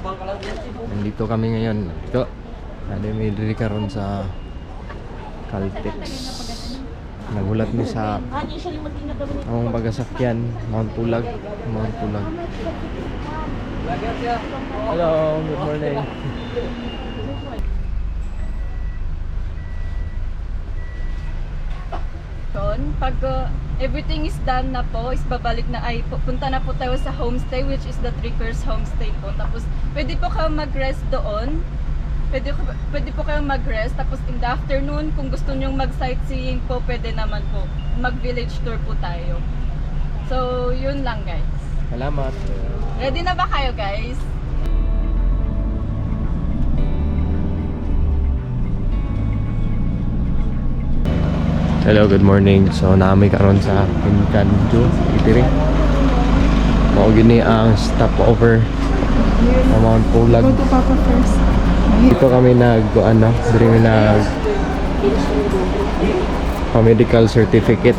Nandito kami ngayon. Ito. Ano may diri karon sa Caltex. Nagulat mi sa among pagasakyan Mount Pulag. Mount Pulag. Hello, good morning. Pag everything is done na po, is babalik na ay pupunta na po tayo sa homestay, which is the Trickers homestay po. Tapos pwede po kayo mag-rest doon. Pwede po kayong mag-rest. Tapos in the afternoon, kung gusto nyong mag-sightseeing po, pwede naman po. Mag-village tour po tayo. So, yun lang guys. Salamat. Ready na ba kayo guys? Hello, good morning. So, naami karon sa Pincanjo, Itiri. Mao gini ang stopover sa Mount Pulag. Go to Papa first. Dito kami nag-ano, diri nag medical certificate.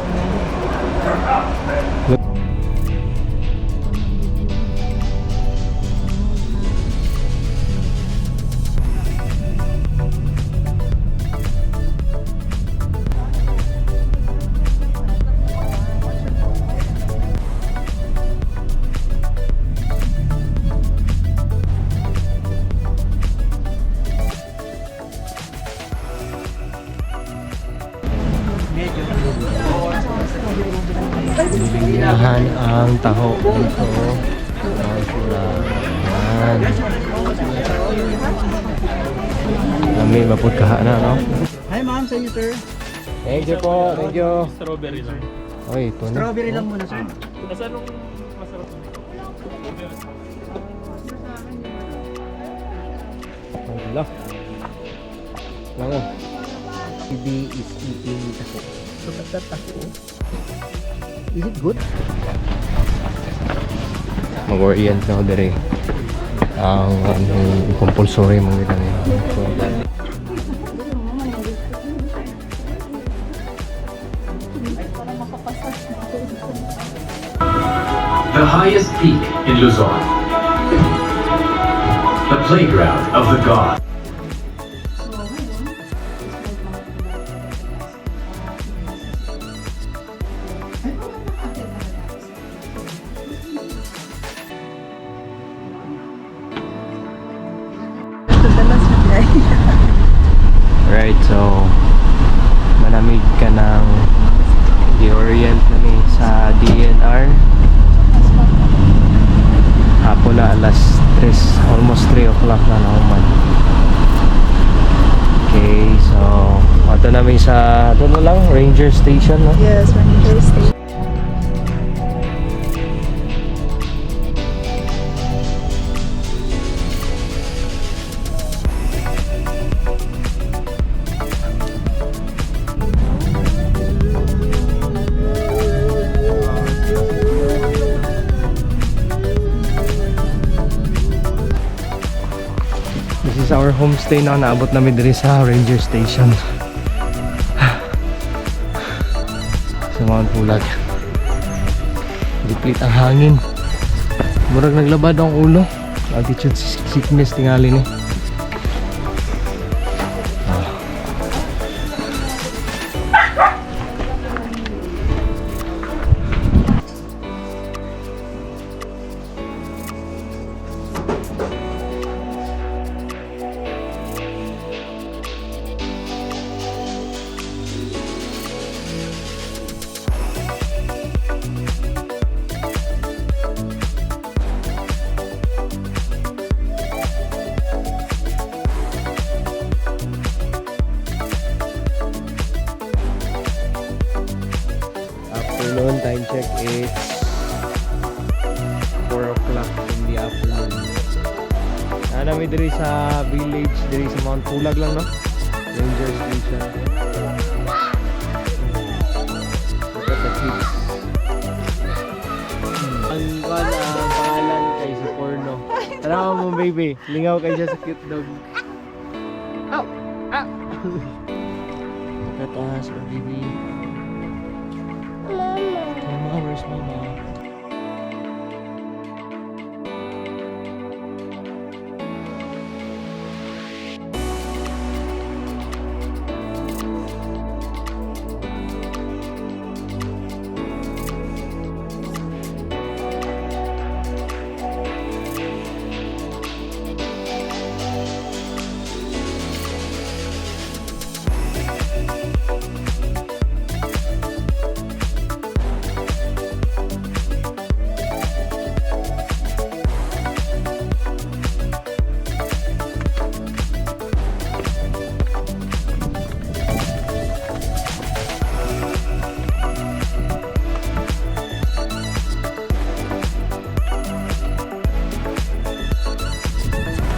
Bilihan ang taho dito. Yan. Kami mapud kaha na, no? Hi ma'am, sa inyo sir. Thank you po, thank you. Strawberry lang. Oy, ito na. Strawberry lang muna sir. Nasa anong masarap? Wala. Lango. Baby is eating taco. So that taco, is it good? Mag-orient na ako dere. Ang compulsory mga ganyan. So, The highest peak in Luzon. The playground of the gods. right, so malamig ka ng i-orient na ni sa DNR. Hapon na alas 3, almost 3 o'clock na naman. Okay, so ito namin sa ito na lang, Ranger Station, no? Yes, Ranger Station. This is our homestay na naabot namin diri sa Ranger Station. Sa Mount Pulag. Diplit ang hangin. Murag naglabad ang ulo. Altitude sickness tingali ni. Afternoon, time check is 4 o'clock in the afternoon. Namin diri sa village, diri sa Mount Pulag lang, no? Ranger Station. Look at the kids. Ang pangalan kay si Porno. Tara mo baby, lingaw kay siya sa cute dog. Ow! Ah! Look at us, our baby. Mama, where's mama?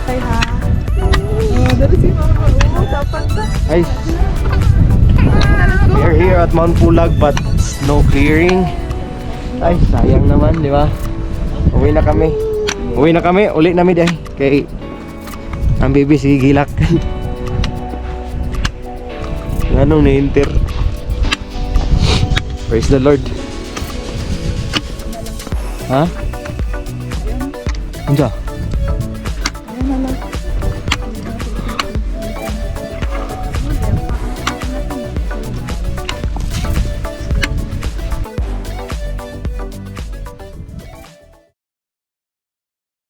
tatay ha. Dari si mama. Dapat na. Ay, we are here at Mount Pulag but snow clearing. Ay, sayang naman, di ba? Uwi na kami. Uli namin dahil kay ang baby si Gilak. Anong ni-enter? Praise the Lord. Ha? Ano